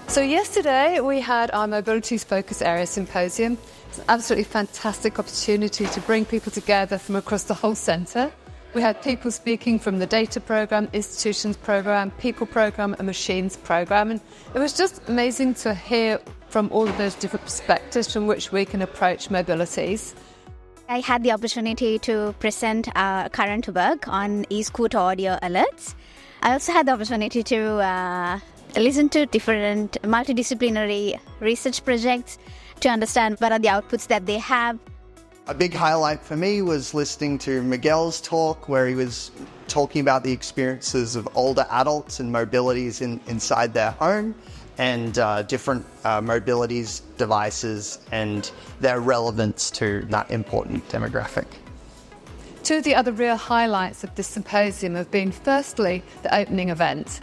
So yesterday we had our Mobilities Focus Area Symposium. It's an absolutely fantastic opportunity to bring people together from across the whole centre. We had people speaking from the data programme, institutions programme, people programme and machines programme. And it was just amazing to hear from all of those different perspectives from which we can approach mobilities. I had the opportunity to present our current work on e-scooter audio alerts. I also had the opportunity to listen to different multidisciplinary research projects to understand what are the outputs that they have. A big highlight for me was listening to Miguel's talk, where he was talking about the experiences of older adults and mobilities inside their home and different mobilities devices and their relevance to that important demographic. Two of the other real highlights of this symposium have been, firstly, the opening event.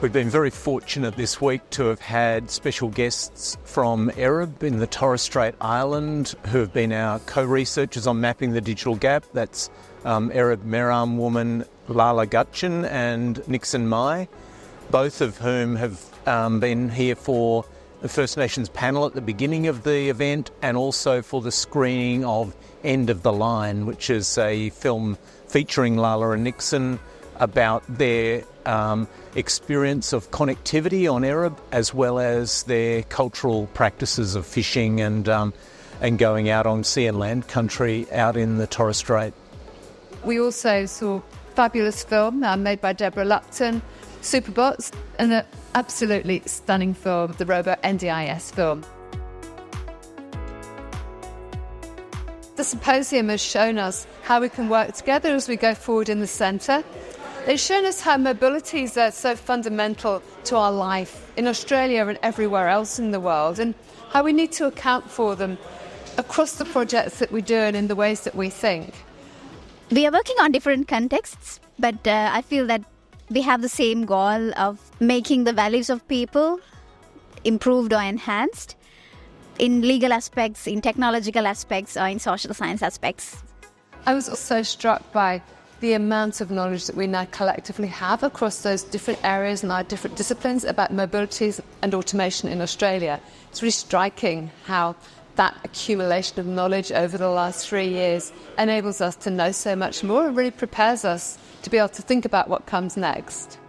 We've been very fortunate this week to have had special guests from ERIB in the Torres Strait Island who have been our co-researchers on mapping the digital gap. That's ERIB Meram woman Lala Gutchin and Nixon Mai, both of whom have been here for the First Nations panel at the beginning of the event and also for the screening of End of the Line, which is a film featuring Lala and Nixon about their experience of connectivity on ERIB, as well as their cultural practices of fishing and going out on sea and land country out in the Torres Strait. We also saw a fabulous film made by Deborah Lupton, Superbots, and an absolutely stunning film, the Robo NDIS film. The symposium has shown us how we can work together as we go forward in the centre. It's shown us how mobilities are so fundamental to our life in Australia and everywhere else in the world, and how we need to account for them across the projects that we do and in the ways that we think. We are working on different contexts, but I feel that we have the same goal of making the values of people improved or enhanced in legal aspects, in technological aspects, or in social science aspects. I was also struck by the amount of knowledge that we now collectively have across those different areas and our different disciplines about mobilities and automation in Australia. It's really striking how that accumulation of knowledge over the last 3 years enables us to know so much more and really prepares us to be able to think about what comes next.